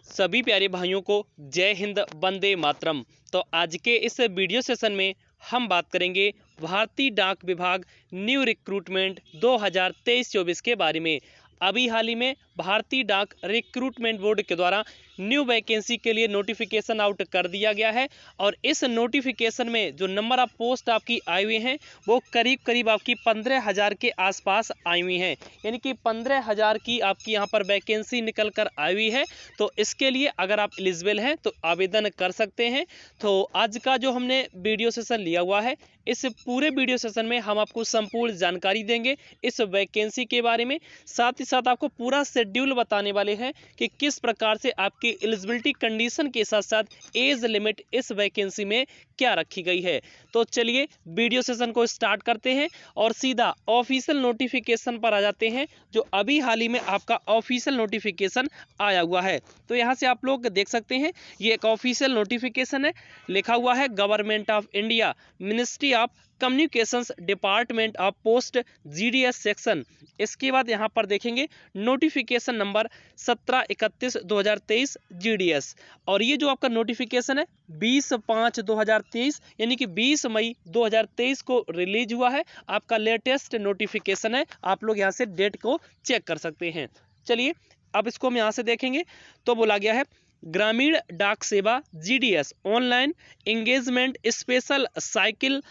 सभी प्यारे भाइयों को जय हिंद, वंदे मातरम। तो आज के इस वीडियो सेशन में हम बात करेंगे भारतीय डाक विभाग न्यू रिक्रूटमेंट 2023-24 के बारे में। अभी हाल ही में भारतीय डाक रिक्रूटमेंट बोर्ड के द्वारा न्यू वैकेंसी के लिए नोटिफिकेशन आउट कर दिया गया है और इस नोटिफिकेशन में जो नंबर ऑफ पोस्ट आपकी आई हुई हैं वो करीब करीब आपकी 15,000 के आसपास आई हुई हैं, यानी कि 15,000 की आपकी यहाँ पर वैकेंसी निकल कर आई हुई है। तो इसके लिए अगर आप एलिजिबल हैं तो आवेदन कर सकते हैं। तो आज का जो हमने वीडियो सेशन लिया हुआ है, इस पूरे वीडियो सेशन में हम आपको संपूर्ण जानकारी देंगे इस वैकेंसी के बारे में। साथ ही साथ आपको पूरा शेड्यूल बताने वाले हैं कि किस प्रकार से आपकी एलिजिबिलिटी कंडीशन के साथ साथ एज लिमिट इस वैकेंसी में क्या रखी गई है। तो चलिए वीडियो सेशन को स्टार्ट करते हैं और सीधा ऑफिशियल नोटिफिकेशन पर आ जाते हैं, जो अभी हाल ही में आपका ऑफिशियल नोटिफिकेशन आया हुआ है। तो यहाँ से आप लोग देख सकते हैं, ये एक ऑफिशियल नोटिफिकेशन है, लिखा हुआ है government of India, ministry of communications, department of post, GDS section. इसके बाद यहाँ पर देखेंगे नोटिफिकेशन नंबर 1731/2023 GDS। और ये जो आपका नोटिफिकेशन है 20/5/2023 यानी कि 20 मई 2023 को रिलीज हुआ है। आपका लेटेस्ट नोटिफिकेशन है, आप लोग यहाँ से डेट को चेक कर सकते हैं। चलिए अब इसको हम यहाँ से देखेंगे तो बोला गया है ग्रामीण डाक सेवा GDS online engagement special cycle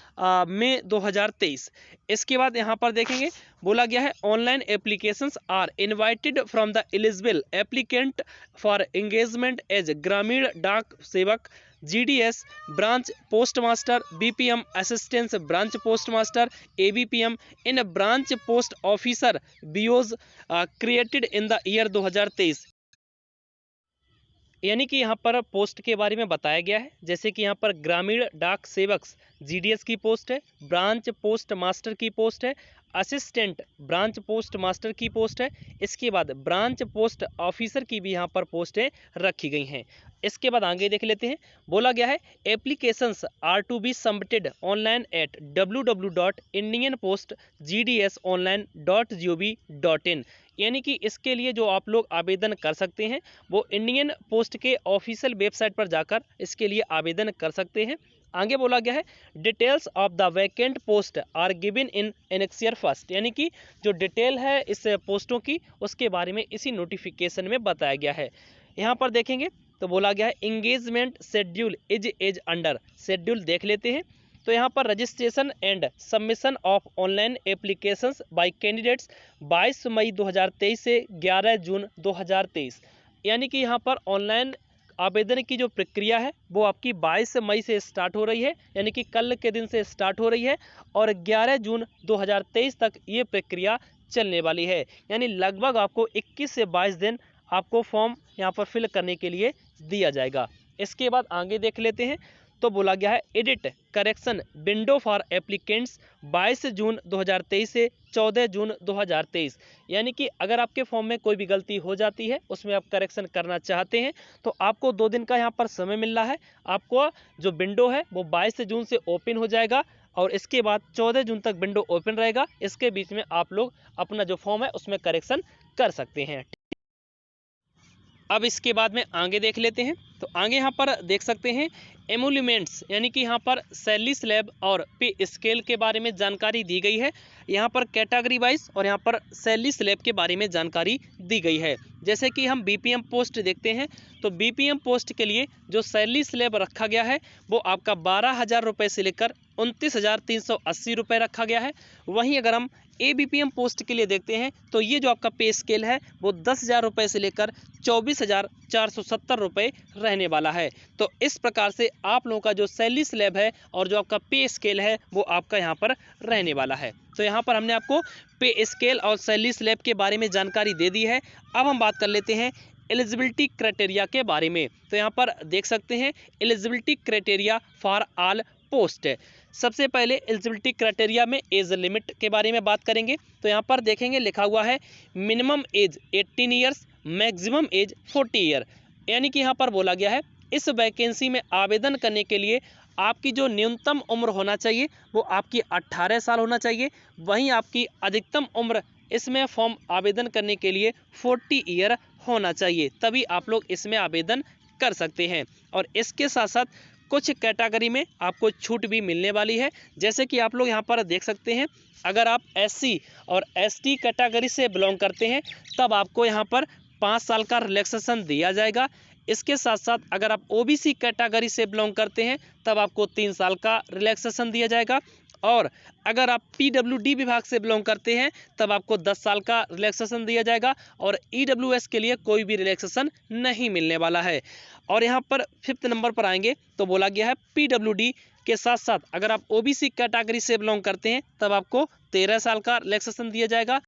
में 2023। इसके बाद यहाँ पर देखेंगे बोला गया है online applications are invited from the eligible applicant for engagement as Gramin Dak Sevak GDS branch post master, BPM assistance branch post master, ABPM in branch post officer BOs created in the year 2023। यानी कि यहाँ पर पोस्ट के बारे में बताया गया है, जैसे कि यहाँ पर ग्रामीण डाक सेवक GDS की पोस्ट है, ब्रांच पोस्ट मास्टर की पोस्ट है, असिस्टेंट ब्रांच पोस्ट मास्टर की पोस्ट है। इसके बाद ब्रांच पोस्ट ऑफिसर की भी यहाँ पर पोस्टें रखी गई हैं। इसके बाद आगे देख लेते हैं, बोला गया है applications are to be submitted online at www.indianpostgdsonline.gov.in। यानी कि इसके लिए जो आप लोग आवेदन कर सकते हैं वो इंडियन पोस्ट के ऑफिशियल वेबसाइट पर जाकर इसके लिए आवेदन कर सकते हैं। आगे बोला गया है details of the vacant post are given in annexure first, यानी कि जो डिटेल है इस पोस्टों की उसके बारे में इसी नोटिफिकेशन में बताया गया है। यहाँ पर देखेंगे तो बोला गया है engagement schedule is under, schedule देख लेते हैं। तो यहाँ पर registration and submission of online applications bye candidates 22 मई 2023 से 11 जून 2023। यानी कि यहाँ पर ऑनलाइन आवेदन की जो प्रक्रिया है वो आपकी 22 मई से स्टार्ट हो रही है, यानी कि कल के दिन से स्टार्ट हो रही है और 11 जून 2023 तक ये प्रक्रिया चलने वाली है। यानी लगभग आपको 21 से 22 दिन आपको फॉर्म यहाँ पर फिल करने के लिए दिया जाएगा। इसके बाद आगे देख लेते हैं तो बोला गया है edit correction window for applicants 22 जून 2023 से 14 जून 2023। यानी कि अगर आपके फॉर्म में कोई भी गलती हो जाती है, उसमें आप करेक्शन करना चाहते हैं तो आपको 2 दिन का यहाँ पर समय मिल रहा है। आपको जो विंडो है वो 22 जून से ओपन हो जाएगा और इसके बाद 14 जून तक विंडो ओपन रहेगा। इसके बीच में आप लोग अपना जो फॉर्म है उसमें करेक्शन कर सकते हैं। अब इसके बाद में आगे देख लेते हैं तो आगे यहाँ पर देख सकते हैं एमोल्यूमेंट्स, यानी कि यहाँ पर सैलरी स्लैब और पे स्केल के बारे में जानकारी दी गई है। यहाँ पर कैटेगरी वाइज और यहाँ पर सैलरी स्लैब के बारे में जानकारी दी गई है। जैसे कि हम BPM पोस्ट देखते हैं तो BPM पोस्ट के लिए जो सैलरी स्लैब रखा गया है वो आपका 12,000 रुपये से लेकर 29,380 रुपये रखा गया है। वहीं अगर हम ABPM पोस्ट के लिए देखते हैं तो ये जो आपका पे स्केल है वो 10,000 रुपये से लेकर 24,470 रुपये रहने वाला है। तो इस प्रकार से आप लोगों का जो सैलरी स्लैब है और जो आपका पे स्केल है वो आपका यहाँ पर रहने वाला है। तो यहाँ पर हमने आपको पे स्केल और सैलरी स्लैब के बारे में जानकारी दे दी है। अब हम बात कर लेते हैं एलिजिबिलिटी क्राइटेरिया के बारे में। तो यहाँ पर देख सकते हैं eligibility criteria for all post. सबसे पहले एलिजिबिलिटी क्राइटेरिया में एज लिमिट के बारे में बात करेंगे। तो यहाँ पर देखेंगे लिखा हुआ है minimum age 18 years, maximum age 40 year. यानी कि यहाँ पर बोला गया है इस वैकेंसी में आवेदन करने के लिए आपकी जो न्यूनतम उम्र होना चाहिए वो आपकी 18 साल होना चाहिए। वहीं आपकी अधिकतम उम्र इसमें फॉर्म आवेदन करने के लिए 40 ईयर होना चाहिए, तभी आप लोग इसमें आवेदन कर सकते हैं। और इसके साथ साथ कुछ कैटेगरी में आपको छूट भी मिलने वाली है, जैसे कि आप लोग यहाँ पर देख सकते हैं, अगर आप SC और ST कैटेगरी से बिलोंग करते हैं तब आपको यहाँ पर 5 साल का रिलैक्सेशन दिया जाएगा। इसके साथ साथ अगर आप OBC कैटेगरी से बिलोंग करते हैं तब आपको 3 साल का रिलैक्सेशन दिया जाएगा। और अगर आप PWD विभाग से बिलोंग करते हैं तब आपको 10 साल का रिलैक्सेशन दिया जाएगा। और EWS के लिए कोई भी रिलैक्सेशन नहीं मिलने वाला है। और यहाँ पर 5th नंबर पर आएंगे तो बोला गया है PWD के साथ साथ अगर आप OBC कैटेगरी से बिलोंग करते हैं तब आपको 13 साल का रिलैक्सेशन दिया जाएगा।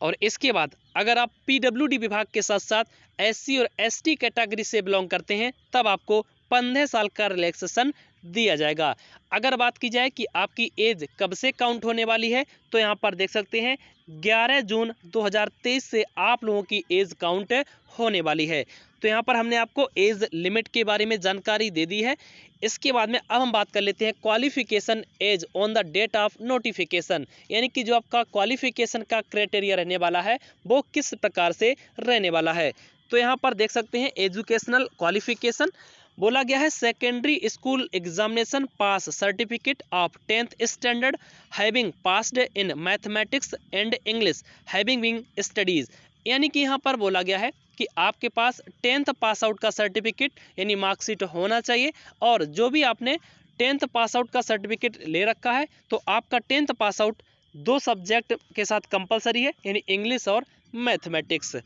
और इसके बाद अगर आप PWD विभाग के साथ साथ SC और ST कैटेगरी से बिलोंग करते हैं तब आपको 15 साल का रिलैक्सेशन दिया जाएगा। अगर बात की जाए कि आपकी एज कब से काउंट होने वाली है तो यहाँ पर देख सकते हैं 11 जून 2023 से आप लोगों की एज काउंट होने वाली है। तो यहाँ पर हमने आपको एज लिमिट के बारे में जानकारी दे दी है। इसके बाद में अब हम बात कर लेते हैं qualification as on the date of notification, यानी कि जो आपका क्वालिफिकेशन का क्राइटेरिया रहने वाला है वो किस प्रकार से रहने वाला है। तो यहाँ पर देख सकते हैं एजुकेशनल क्वालिफिकेशन बोला गया है secondary school examination pass certificate of 10th standard having passed in mathematics and English having been studies, यानी कि यहाँ पर बोला गया है कि आपके पास 10th पास आउट का सर्टिफिकेट यानी मार्कशीट होना चाहिए। और जो भी आपने 10th पास आउट का सर्टिफिकेट ले रखा है तो आपका 10th पास आउट 2 सब्जेक्ट के साथ कंपलसरी है, यानी इंग्लिश और मैथमेटिक्स।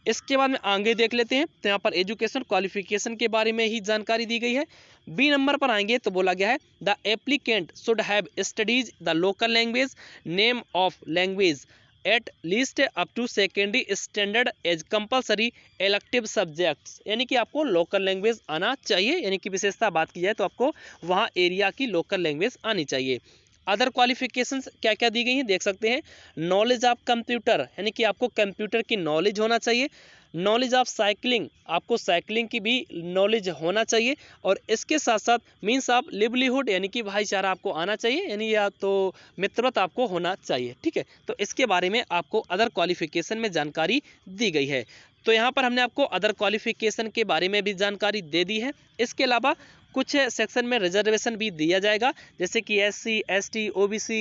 इसके बाद में आगे देख लेते हैं तो यहाँ पर एजुकेशन क्वालिफिकेशन के बारे में ही जानकारी दी गई है। बी नंबर पर आएंगे तो बोला गया है the applicant should have studies the local language name of language at least up to secondary standard as compulsory elective subjects, यानी कि आपको लोकल लैंग्वेज आना चाहिए, यानी कि विशेषता बात की जाए तो आपको वहाँ एरिया की लोकल लैंग्वेज आनी चाहिए। अदर क्वालिफिकेशंस क्या क्या दी गई हैं देख सकते हैं। नॉलेज ऑफ कंप्यूटर, यानी कि आपको कंप्यूटर की नॉलेज होना चाहिए। नॉलेज ऑफ साइकिलिंग, आपको साइकिलिंग की भी नॉलेज होना चाहिए। और इसके साथ साथ मीन्स ऑफ लिवलीहुड, यानी कि भाईचारा आपको आना चाहिए, यानी या तो मित्रवत आपको होना चाहिए। ठीक है, तो इसके बारे में आपको अदर क्वालिफिकेशन में जानकारी दी गई है। तो यहाँ पर हमने आपको अदर क्वालिफिकेशन के बारे में भी जानकारी दे दी है। इसके अलावा कुछ सेक्शन में रिजर्वेशन भी दिया जाएगा, जैसे कि SC, ST, OBC,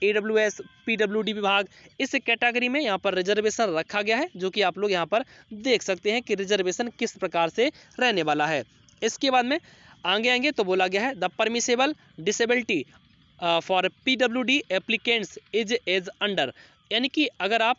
AWS, PWD विभाग, इस कैटेगरी में यहाँ पर रिजर्वेशन रखा गया है, जो कि आप लोग यहाँ पर देख सकते हैं कि रिजर्वेशन किस प्रकार से रहने वाला है। इसके बाद में आगे आएंगे तो बोला गया है the permissible disability for PWD applicants is as under, यानी कि अगर आप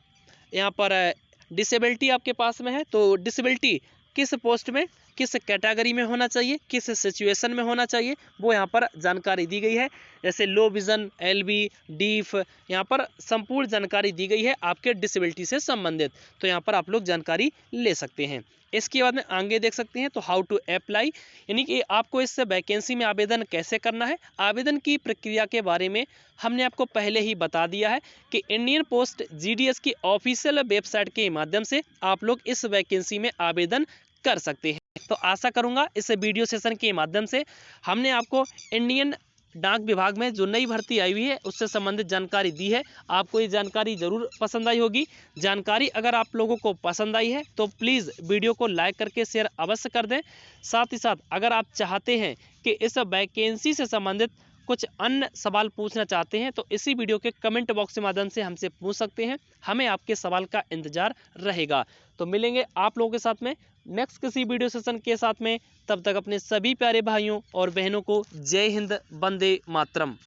यहाँ पर डिसेबिलिटी आपके पास में है तो डिसेबिलिटी किस पोस्ट में, किस कैटेगरी में होना चाहिए, किस सिचुएशन में होना चाहिए, वो यहाँ पर जानकारी दी गई है। जैसे लो विज़न, LV, डीफ, यहाँ पर संपूर्ण जानकारी दी गई है आपके डिसेबिलिटी से संबंधित। तो यहाँ पर आप लोग जानकारी ले सकते हैं। इसके बाद में आगे देख सकते हैं तो हाउ टू अप्लाई, यानी कि आपको इस वैकेंसी में आवेदन कैसे करना है। आवेदन की प्रक्रिया के बारे में हमने आपको पहले ही बता दिया है कि इंडियन पोस्ट GDS की ऑफिशियल वेबसाइट के माध्यम से आप लोग इस वैकेंसी में आवेदन कर सकते हैं। तो आशा करूंगा इस वीडियो सेशन के माध्यम से हमने आपको इंडियन डाक विभाग में जो नई भर्ती आई हुई है उससे संबंधित जानकारी दी है। आपको ये जानकारी जरूर पसंद आई होगी। जानकारी अगर आप लोगों को पसंद आई है तो प्लीज़ वीडियो को लाइक करके शेयर अवश्य कर दें। साथ ही साथ अगर आप चाहते हैं कि इस वैकेंसी से संबंधित कुछ अन्य सवाल पूछना चाहते हैं तो इसी वीडियो के कमेंट बॉक्स के माध्यम से हमसे पूछ सकते हैं। हमें आपके सवाल का इंतजार रहेगा। तो मिलेंगे आप लोगों के साथ में नेक्स्ट किसी वीडियो सेशन के साथ में। तब तक अपने सभी प्यारे भाइयों और बहनों को जय हिंद, वंदे मातरम।